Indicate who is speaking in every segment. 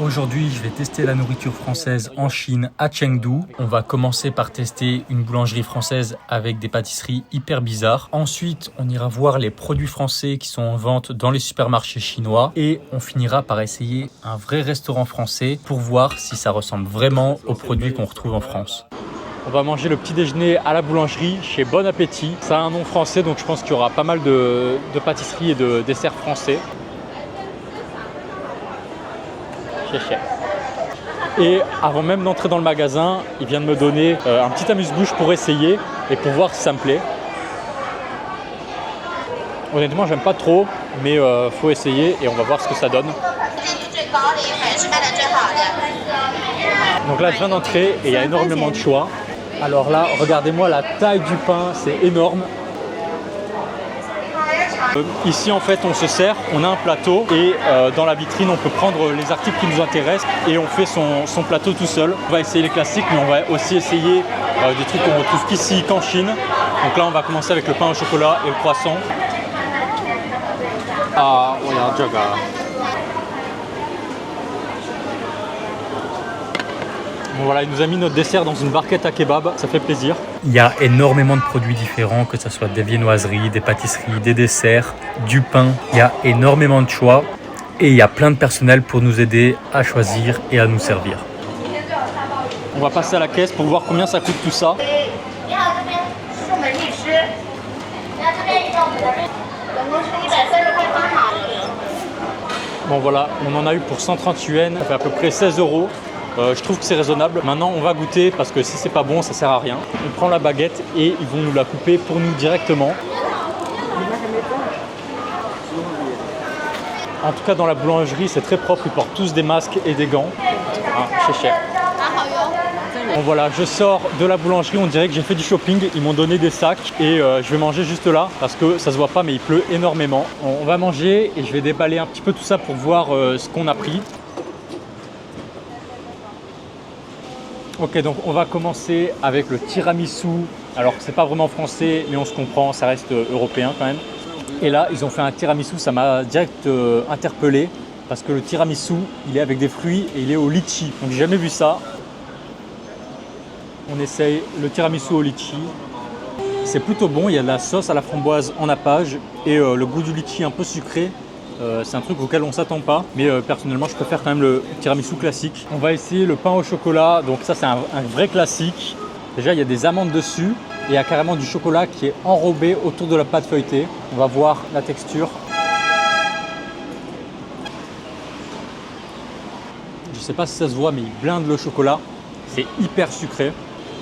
Speaker 1: Aujourd'hui, je vais tester la nourriture française en Chine, à Chengdu. On va commencer par tester une boulangerie française avec des pâtisseries hyper bizarres. Ensuite, on ira voir les produits français qui sont en vente dans les supermarchés chinois. Et on finira par essayer un vrai restaurant français pour voir si ça ressemble vraiment aux produits qu'on retrouve en France. On va manger le petit déjeuner à la boulangerie chez Bon Appétit. Ça a un nom français, donc je pense qu'il y aura pas mal de pâtisseries et de desserts français. Et avant même d'entrer dans le magasin, il vient de me donner un petit amuse-bouche pour essayer et pour voir si ça me plaît. Honnêtement, j'aime pas trop, mais faut essayer et on va voir ce que ça donne. Donc là, je viens d'entrer et il y a énormément de choix. Alors là, regardez-moi la taille du pain, c'est énorme. Ici en fait on se sert, on a un plateau et dans la vitrine on peut prendre les articles qui nous intéressent et on fait son plateau tout seul. On va essayer les classiques mais on va aussi essayer des trucs qu'on retrouve qu'ici qu'en Chine. Donc là on va commencer avec le pain au chocolat et le croissant. Ah, regarde, Jaga. Bon, voilà, il nous a mis notre dessert dans une barquette à kebab, ça fait plaisir. Il y a énormément de produits différents, que ce soit des viennoiseries, des pâtisseries, des desserts, du pain. Il y a énormément de choix et il y a plein de personnel pour nous aider à choisir et à nous servir. On va passer à la caisse pour voir combien ça coûte tout ça. Bon voilà, on en a eu pour 130 yuan, ça fait à peu près 16 €. Je trouve que c'est raisonnable. Maintenant, on va goûter parce que si c'est pas bon, ça sert à rien. On prend la baguette et ils vont nous la couper pour nous directement. En tout cas, dans la boulangerie, c'est très propre. Ils portent tous des masques et des gants. Ah, c'est cher. Bon voilà, je sors de la boulangerie. On dirait que j'ai fait du shopping. Ils m'ont donné des sacs et je vais manger juste là parce que ça se voit pas, mais il pleut énormément. On va manger et je vais déballer un petit peu tout ça pour voir ce qu'on a pris. Ok, donc on va commencer avec le tiramisu. Alors c'est pas vraiment français, mais on se comprend, ça reste européen quand même. Et là, ils ont fait un tiramisu, ça m'a direct interpellé parce que le tiramisu, il est avec des fruits et il est au litchi. Donc j'ai jamais vu ça. On essaye le tiramisu au litchi. C'est plutôt bon, il y a de la sauce à la framboise en nappage et le goût du litchi un peu sucré. C'est un truc auquel on ne s'attend pas, mais personnellement je préfère quand même le tiramisu classique. On va essayer le pain au chocolat, donc ça c'est un vrai classique. Déjà il y a des amandes dessus et il y a carrément du chocolat qui est enrobé autour de la pâte feuilletée. On va voir la texture. Je ne sais pas si ça se voit, mais il blinde le chocolat. C'est hyper sucré.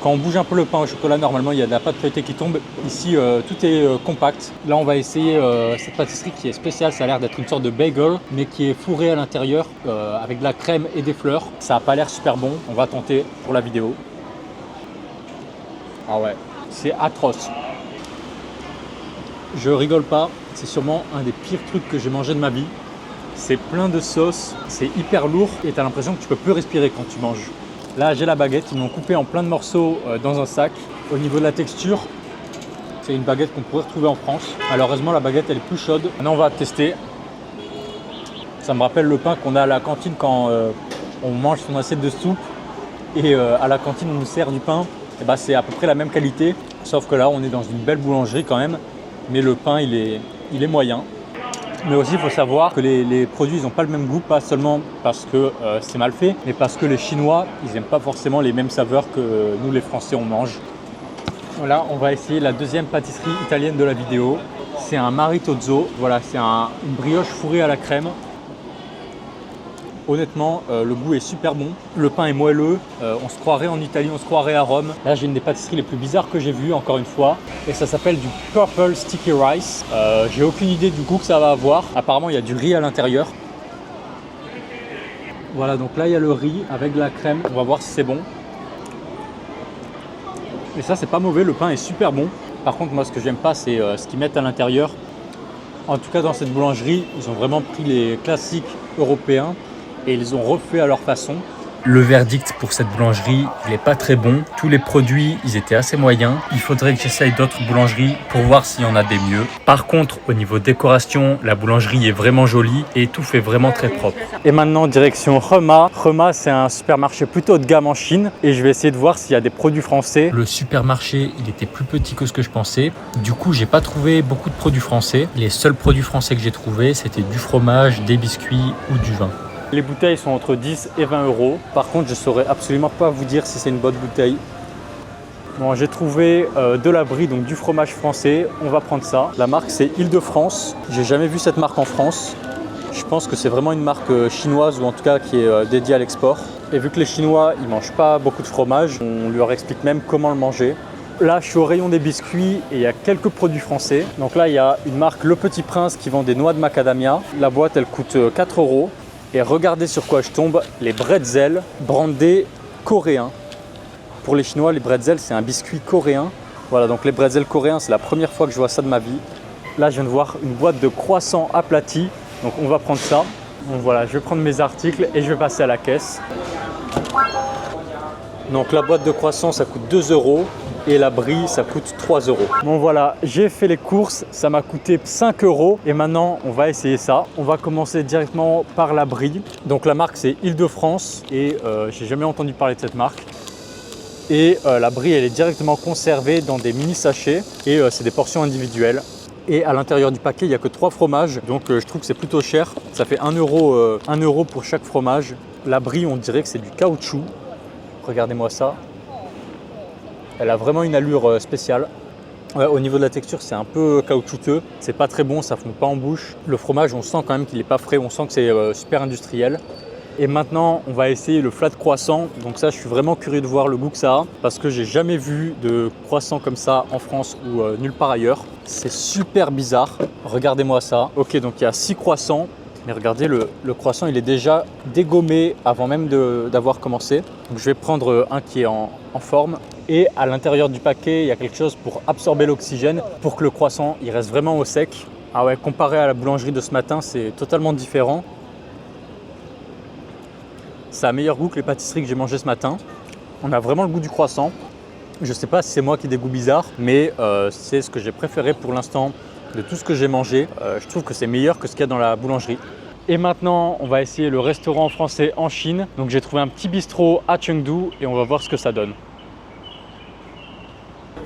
Speaker 1: Quand on bouge un peu le pain au chocolat, normalement, il y a de la pâte feuilletée qui tombe. Ici, tout est compact. Là, on va essayer cette pâtisserie qui est spéciale. Ça a l'air d'être une sorte de bagel, mais qui est fourré à l'intérieur avec de la crème et des fleurs. Ça n'a pas l'air super bon. On va tenter pour la vidéo. Ah ouais, c'est atroce. Je rigole pas. C'est sûrement un des pires trucs que j'ai mangé de ma vie. C'est plein de sauce. C'est hyper lourd et tu as l'impression que tu peux plus respirer quand tu manges. Là, j'ai la baguette, ils m'ont coupé en plein de morceaux dans un sac. Au niveau de la texture, c'est une baguette qu'on pourrait retrouver en France. Malheureusement, la baguette, elle est plus chaude. Maintenant, on va tester. Ça me rappelle le pain qu'on a à la cantine quand on mange son assiette de soupe. Et à la cantine, on nous sert du pain. Et bah, c'est à peu près la même qualité. Sauf que là, on est dans une belle boulangerie quand même. Mais le pain, il est moyen. Mais aussi, il faut savoir que les produits, ils n'ont pas le même goût, pas seulement parce que c'est mal fait, mais parce que les Chinois, ils n'aiment pas forcément les mêmes saveurs que nous, les Français, on mange. Voilà, on va essayer la deuxième pâtisserie italienne de la vidéo. C'est un maritozzo. Voilà, c'est une brioche fourrée à la crème. Honnêtement, le goût est super bon. Le pain est moelleux. On se croirait en Italie, on se croirait à Rome. Là, j'ai une des pâtisseries les plus bizarres que j'ai vues, encore une fois. Et ça s'appelle du Purple Sticky Rice. J'ai aucune idée du goût que ça va avoir. Apparemment, il y a du riz à l'intérieur. Voilà, donc là, il y a le riz avec de la crème. On va voir si c'est bon. Et ça, c'est pas mauvais. Le pain est super bon. Par contre, moi, ce que j'aime pas, c'est ce qu'ils mettent à l'intérieur. En tout cas, dans cette boulangerie, ils ont vraiment pris les classiques européens et ils les ont refait à leur façon. Le verdict pour cette boulangerie, il n'est pas très bon. Tous les produits, ils étaient assez moyens. Il faudrait que j'essaye d'autres boulangeries pour voir s'il y en a des mieux. Par contre, au niveau décoration, la boulangerie est vraiment jolie et tout fait vraiment très propre. Et maintenant, direction Hema. Hema, c'est un supermarché plutôt haut de gamme en Chine et je vais essayer de voir s'il y a des produits français. Le supermarché, il était plus petit que ce que je pensais. Du coup, j'ai pas trouvé beaucoup de produits français. Les seuls produits français que j'ai trouvés, c'était du fromage, des biscuits ou du vin. Les bouteilles sont entre 10 et 20 euros. Par contre, je ne saurais absolument pas vous dire si c'est une bonne bouteille. Bon, j'ai trouvé de la brie, donc du fromage français. On va prendre ça. La marque, c'est Île-de-France. J'ai jamais vu cette marque en France. Je pense que c'est vraiment une marque chinoise ou en tout cas qui est dédiée à l'export. Et vu que les Chinois, ils mangent pas beaucoup de fromage, on leur explique même comment le manger. Là, je suis au rayon des biscuits et il y a quelques produits français. Donc là, il y a une marque Le Petit Prince qui vend des noix de macadamia. La boîte, elle coûte 4 euros. Et regardez sur quoi je tombe, les bretzels brandés coréens. Pour les Chinois, les bretzels, c'est un biscuit coréen. Voilà, donc les bretzels coréens, c'est la première fois que je vois ça de ma vie. Là, je viens de voir une boîte de croissants aplatis. Donc on va prendre ça. Donc voilà, je vais prendre mes articles et je vais passer à la caisse. Donc la boîte de croissants, ça coûte 2 euros. Et la brie, ça coûte 3 euros. Bon voilà, j'ai fait les courses, ça m'a coûté 5 euros. Et maintenant, on va essayer ça. On va commencer directement par la brie. Donc la marque, c'est Île-de-France. Et j'ai jamais entendu parler de cette marque. Et la brie, elle est directement conservée dans des mini sachets. Et c'est des portions individuelles. Et à l'intérieur du paquet, il n'y a que 3 fromages. Donc je trouve que c'est plutôt cher. Ça fait 1 euro pour chaque fromage. La brie, on dirait que c'est du caoutchouc. Regardez-moi ça. Elle a vraiment une allure spéciale. Ouais, au niveau de la texture, c'est un peu caoutchouteux. C'est pas très bon, ça fond pas en bouche. Le fromage, on sent quand même qu'il n'est pas frais. On sent que c'est super industriel. Et maintenant, on va essayer le flat croissant. Donc ça, je suis vraiment curieux de voir le goût que ça a. Parce que j'ai jamais vu de croissant comme ça en France ou nulle part ailleurs. C'est super bizarre. Regardez-moi ça. Ok, donc il y a 6 croissants. Mais regardez, le croissant, il est déjà dégommé avant même d'avoir commencé. Donc je vais prendre un qui est en forme. Et à l'intérieur du paquet, il y a quelque chose pour absorber l'oxygène pour que le croissant il reste vraiment au sec. Ah ouais, comparé à la boulangerie de ce matin, c'est totalement différent. Ça a meilleur goût que les pâtisseries que j'ai mangées ce matin. On a vraiment le goût du croissant. Je ne sais pas si c'est moi qui ai des goûts bizarres, mais c'est ce que j'ai préféré pour l'instant de tout ce que j'ai mangé. Je trouve que c'est meilleur que ce qu'il y a dans la boulangerie. Et maintenant, on va essayer le restaurant français en Chine. Donc j'ai trouvé un petit bistrot à Chengdu et on va voir ce que ça donne.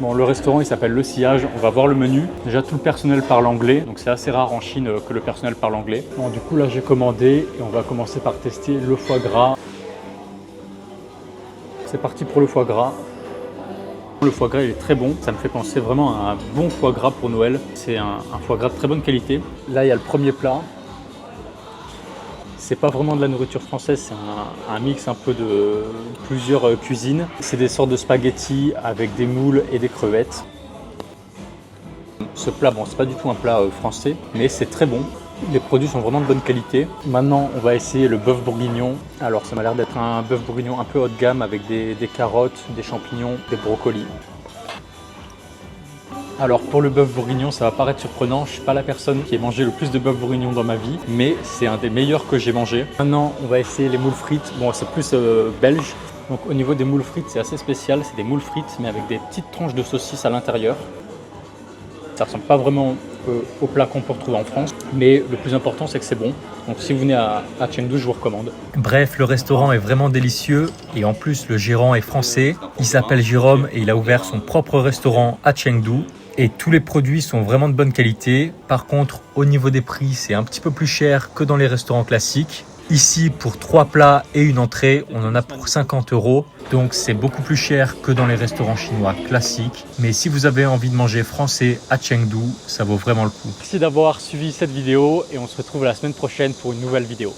Speaker 1: Bon, le restaurant il s'appelle Le Sillage, on va voir le menu. Déjà tout le personnel parle anglais, donc c'est assez rare en Chine que le personnel parle anglais. Bon, du coup là j'ai commandé et on va commencer par tester le foie gras. C'est parti pour le foie gras. Le foie gras il est très bon, ça me fait penser vraiment à un bon foie gras pour Noël. C'est un foie gras de très bonne qualité. Là il y a le premier plat. C'est pas vraiment de la nourriture française, c'est un mix un peu de plusieurs cuisines. C'est des sortes de spaghettis avec des moules et des crevettes. Ce plat, bon, c'est pas du tout un plat français, mais c'est très bon. Les produits sont vraiment de bonne qualité. Maintenant, on va essayer le bœuf bourguignon. Alors, ça m'a l'air d'être un bœuf bourguignon un peu haut de gamme avec des carottes, des champignons, des brocolis. Alors pour le bœuf bourguignon, ça va paraître surprenant, je ne suis pas la personne qui ait mangé le plus de bœuf bourguignon dans ma vie, mais c'est un des meilleurs que j'ai mangé. Maintenant, on va essayer les moules frites. Bon, c'est plus belge. Donc au niveau des moules frites, c'est assez spécial. C'est des moules frites, mais avec des petites tranches de saucisse à l'intérieur. Ça ressemble pas vraiment au plat qu'on peut retrouver en France, mais le plus important, c'est que c'est bon. Donc si vous venez à Chengdu, je vous recommande. Bref, le restaurant est vraiment délicieux et en plus, le gérant est français. Il s'appelle Jérôme et il a ouvert son propre restaurant à Chengdu. Et tous les produits sont vraiment de bonne qualité. Par contre, au niveau des prix, c'est un petit peu plus cher que dans les restaurants classiques. Ici, pour 3 plats et une entrée, on en a pour 50 €. Donc, c'est beaucoup plus cher que dans les restaurants chinois classiques. Mais si vous avez envie de manger français à Chengdu, ça vaut vraiment le coup. Merci d'avoir suivi cette vidéo et on se retrouve la semaine prochaine pour une nouvelle vidéo.